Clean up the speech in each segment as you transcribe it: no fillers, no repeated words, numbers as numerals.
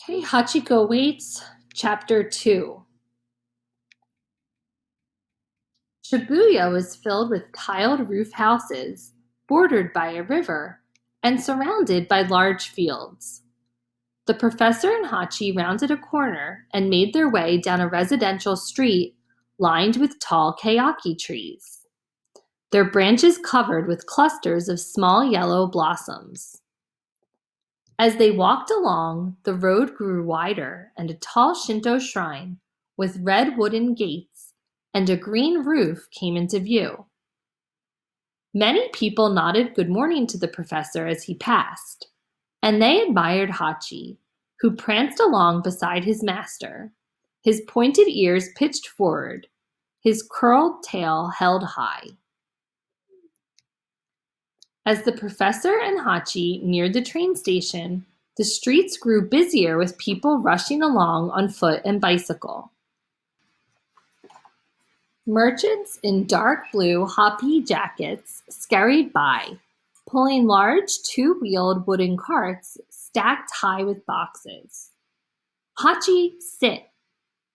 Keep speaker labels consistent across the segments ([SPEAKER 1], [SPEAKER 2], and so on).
[SPEAKER 1] Okay, Hachiko waits, Chapter 2. Shibuya was filled with tiled roof houses, bordered by a river, and surrounded by large fields. The professor and Hachi rounded a corner and made their way down a residential street lined with tall keyaki trees, their branches covered with clusters of small yellow blossoms. As they walked along, the road grew wider, and a tall Shinto shrine with red wooden gates and a green roof came into view. Many people nodded good morning to the professor as he passed, and they admired Hachi, who pranced along beside his master, his pointed ears pitched forward, his curled tail held high. As the professor and Hachi neared the train station, the streets grew busier with people rushing along on foot and bicycle. Merchants in dark blue hoppy jackets scurried by, pulling large two-wheeled wooden carts stacked high with boxes. "Hachi, sit,"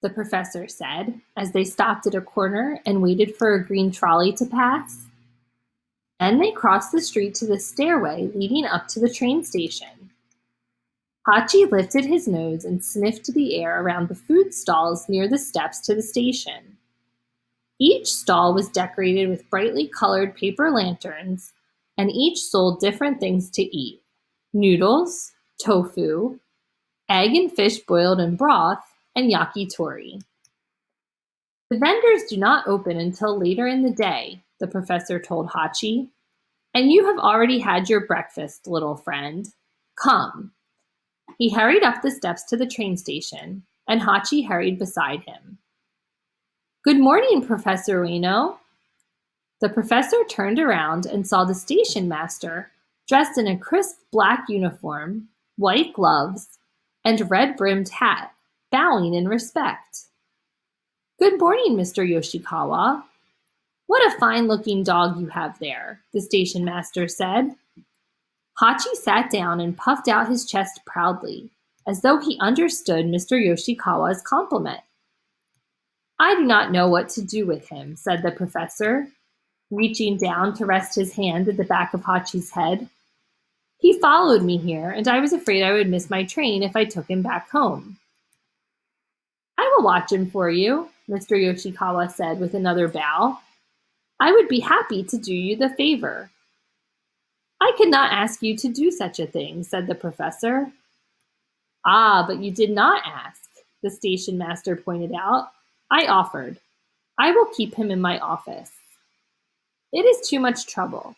[SPEAKER 1] the professor said as they stopped at a corner and waited for a green trolley to pass. Then they crossed the street to the stairway leading up to the train station. Hachi lifted his nose and sniffed the air around the food stalls near the steps to the station. Each stall was decorated with brightly colored paper lanterns, and each sold different things to eat: noodles, tofu, egg and fish boiled in broth, and yakitori. "The vendors do not open until later in the day," the professor told Hachi, "and you have already had your breakfast, little friend. Come." He hurried up the steps to the train station, and Hachi hurried beside him. "Good morning, Professor Ueno." The professor turned around and saw the station master, dressed in a crisp black uniform, white gloves, and red-brimmed hat, bowing in respect. "Good morning, Mr. Yoshikawa. What a fine-looking dog you have there," the station master said. Hachi sat down and puffed out his chest proudly, as though he understood Mr. Yoshikawa's compliment. "I do not know what to do with him," said the professor, reaching down to rest his hand at the back of Hachi's head. "He followed me here, and I was afraid I would miss my train if I took him back home." "I will watch him for you," Mr. Yoshikawa said with another bow. "I would be happy to do you the favor." "I could not ask you to do such a thing," said the professor. "Ah, but you did not ask," the station master pointed out. "I offered. I will keep him in my office." "It is too much trouble."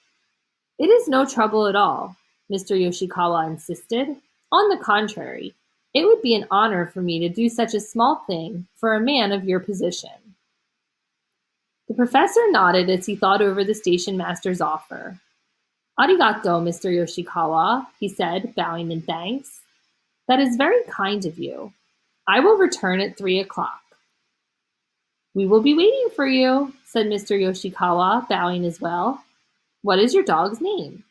[SPEAKER 1] "It is no trouble at all," Mr. Yoshikawa insisted. "On the contrary, it would be an honor for me to do such a small thing for a man of your position." The professor nodded as he thought over the station master's offer. "Arigato, Mr. Yoshikawa," he said, bowing in thanks. "That is very kind of you. I will return at 3 o'clock." "We will be waiting for you," said Mr. Yoshikawa, bowing as well. "What is your dog's name?"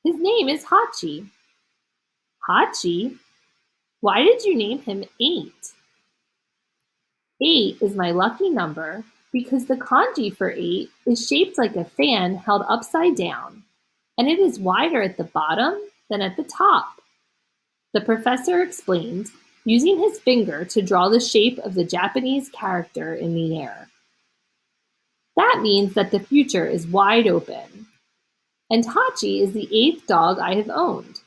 [SPEAKER 1] "His name is Hachi." "Hachi? Why did you name him 8? 8 is my lucky number because the kanji for 8 is shaped like a fan held upside down, and it is wider at the bottom than at the top," the professor explained, using his finger to draw the shape of the Japanese character in the air. "That means that the future is wide open. And Hachi is the 8th dog I have owned,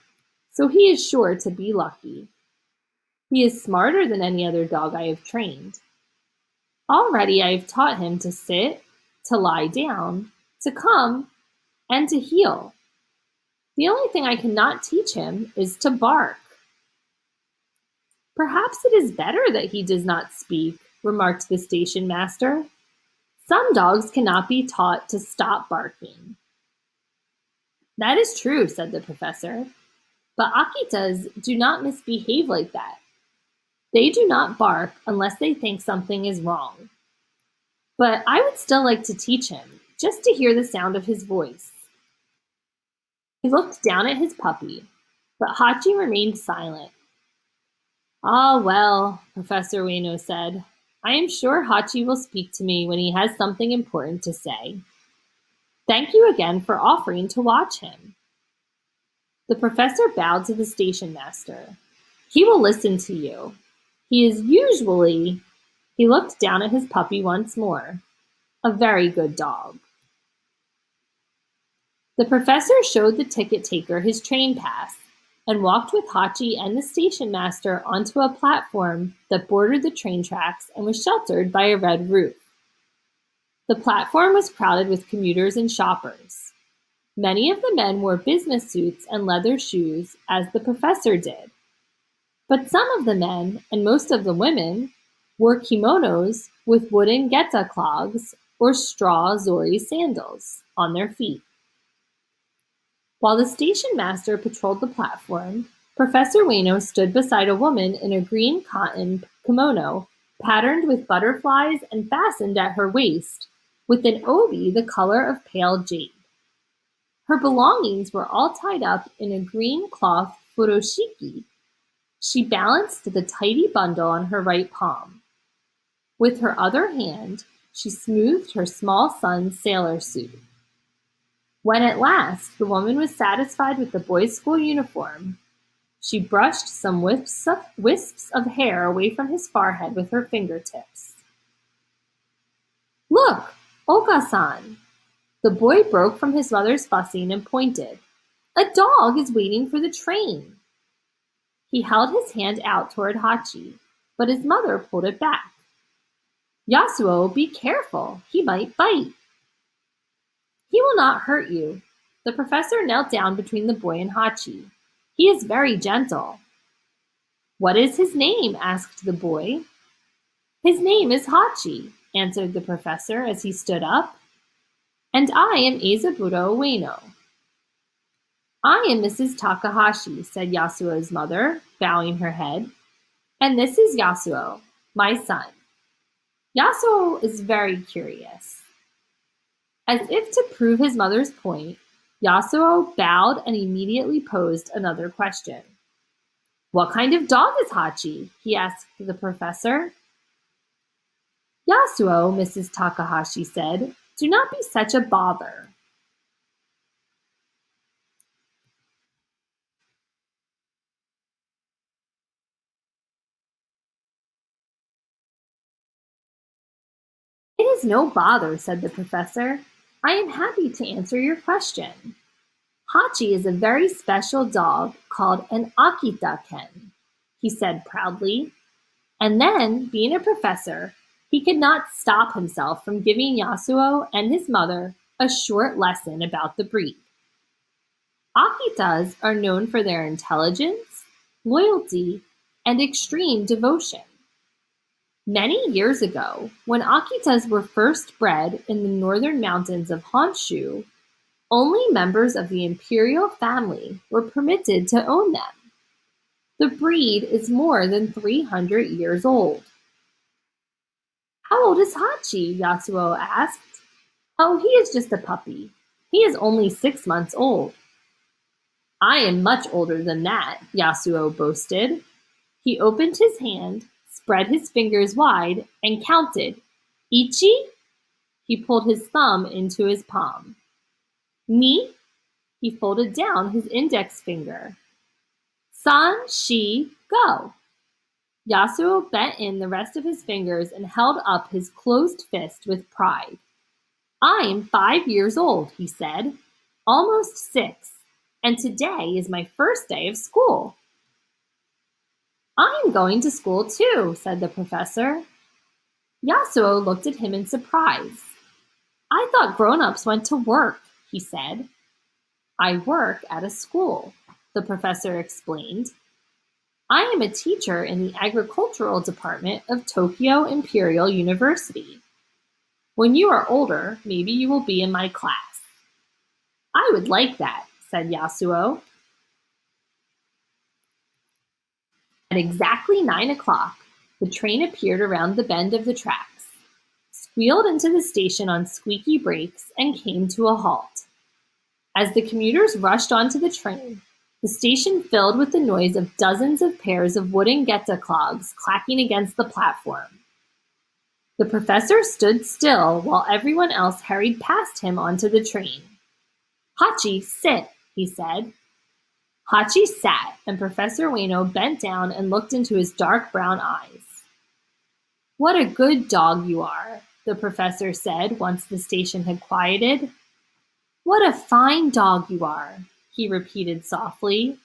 [SPEAKER 1] so he is sure to be lucky. He is smarter than any other dog I have trained. Already I have taught him to sit, to lie down, to come, and to heel. The only thing I cannot teach him is to bark." "Perhaps it is better that he does not speak," remarked the station master. "Some dogs cannot be taught to stop barking." "That is true," said the professor. "But Akitas do not misbehave like that. They do not bark unless they think something is wrong. But I would still like to teach him, just to hear the sound of his voice." He looked down at his puppy, but Hachi remained silent. Ah, well, Professor Ueno said. I am sure Hachi will speak to me when he has something important to say. Thank you again for offering to watch him. The professor bowed to the station master. He will listen to you. He is usually, he looked down at his puppy once more, a very good dog. The professor showed the ticket taker his train pass and walked with Hachi and the station master onto a platform that bordered the train tracks and was sheltered by a red roof. The platform was crowded with commuters and shoppers. Many of the men wore business suits and leather shoes, as the professor did. But some of the men, and most of the women, wore kimonos with wooden geta clogs or straw zori sandals on their feet. While the station master patrolled the platform, Professor Ueno stood beside a woman in a green cotton kimono patterned with butterflies and fastened at her waist with an obi the color of pale jade. Her belongings were all tied up in a green cloth furoshiki. She balanced the tidy bundle on her right palm. With her other hand, she smoothed her small son's sailor suit. When at last the woman was satisfied with the boy's school uniform, she brushed some wisps of hair away from his forehead with her fingertips. Look, Oka-san! The boy broke from his mother's fussing and pointed. A dog is waiting for the train. He held his hand out toward Hachi, but his mother pulled it back. Yasuo, be careful. He might bite. He will not hurt you. The professor knelt down between the boy and Hachi. He is very gentle. What is his name? Asked the boy. His name is Hachi, answered the professor as he stood up. And I am Azaburo Ueno. I am Mrs. Takahashi, said Yasuo's mother, bowing her head. And this is Yasuo, my son. Yasuo is very curious. As if to prove his mother's point, Yasuo bowed and immediately posed another question. What kind of dog is Hachi? He asked the professor. Yasuo, Mrs. Takahashi said, do not be such a bother. It is no bother, said the professor. I am happy to answer your question. Hachi is a very special dog called an Akita-ken, he said proudly. And then, being a professor, he could not stop himself from giving Yasuo and his mother a short lesson about the breed. Akitas are known for their intelligence, loyalty, and extreme devotion. Many years ago, when Akitas were first bred in the northern mountains of Honshu, only members of the imperial family were permitted to own them. The breed is more than 300 years old. How old is Hachi? Yasuo asked. Oh, he is just a puppy. He is only 6 months old. I am much older than that, Yasuo boasted. He opened his hand, spread his fingers wide, and counted. Ichi? He pulled his thumb into his palm. Ni? He folded down his index finger. San, shi, go. Yasuo bent in the rest of his fingers and held up his closed fist with pride. I am 5 years old, he said, almost 6, and today is my first day of school. I am going to school too, said the professor. Yasuo looked at him in surprise. I thought grown-ups went to work, he said. I work at a school, the professor explained. I am a teacher in the agricultural department of Tokyo Imperial University. When you are older, maybe you will be in my class. I would like that, said Yasuo. At exactly 9 o'clock, the train appeared around the bend of the tracks, squealed into the station on squeaky brakes, and came to a halt. As the commuters rushed onto the train, The station filled with the noise of dozens of pairs of wooden Getaclogs clacking against the platform. The professor stood still while everyone else hurried past him onto the train. "Hachi, sit," he said. Hachi sat, and Professor Ueno bent down and looked into his dark brown eyes. "What a good dog you are," the professor said once the station had quieted. "What a fine dog you are," he repeated softly.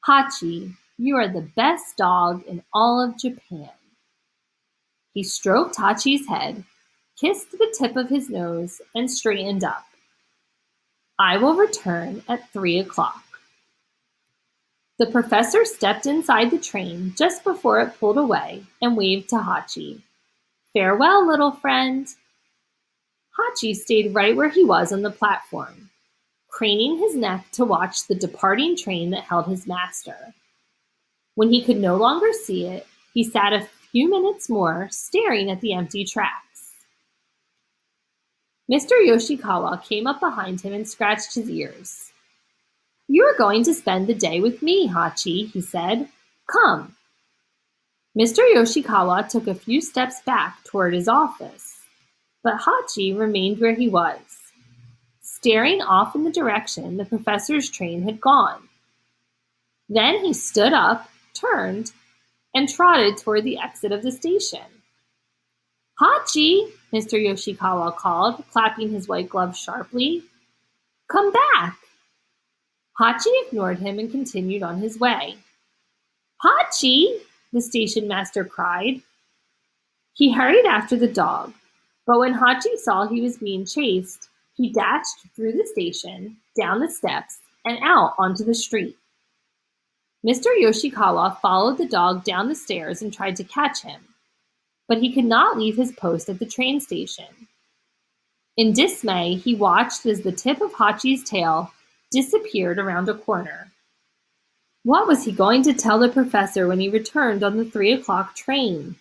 [SPEAKER 1] "Hachi, you are the best dog in all of Japan." He stroked Hachi's head, kissed the tip of his nose, and straightened up. "I will return at 3 o'clock." The professor stepped inside the train just before it pulled away and waved to Hachi. "Farewell, little friend." Hachi stayed right where he was on the platform, craning his neck to watch the departing train that held his master. When he could no longer see it, he sat a few minutes more staring at the empty tracks. Mr. Yoshikawa came up behind him and scratched his ears. "You are going to spend the day with me, Hachi," he said. "Come." Mr. Yoshikawa took a few steps back toward his office, but Hachi remained where he was, staring off in the direction the professor's train had gone. Then he stood up, turned, and trotted toward the exit of the station. "Hachi!" Mr. Yoshikawa called, clapping his white gloves sharply. "Come back!" Hachi ignored him and continued on his way. "Hachi!" the station master cried. He hurried after the dog, but when Hachi saw he was being chased, he dashed through the station, down the steps, and out onto the street. Mr. Yoshikawa followed the dog down the stairs and tried to catch him, but he could not leave his post at the train station. In dismay, he watched as the tip of Hachi's tail disappeared around a corner. What was he going to tell the professor when he returned on the 3 o'clock train?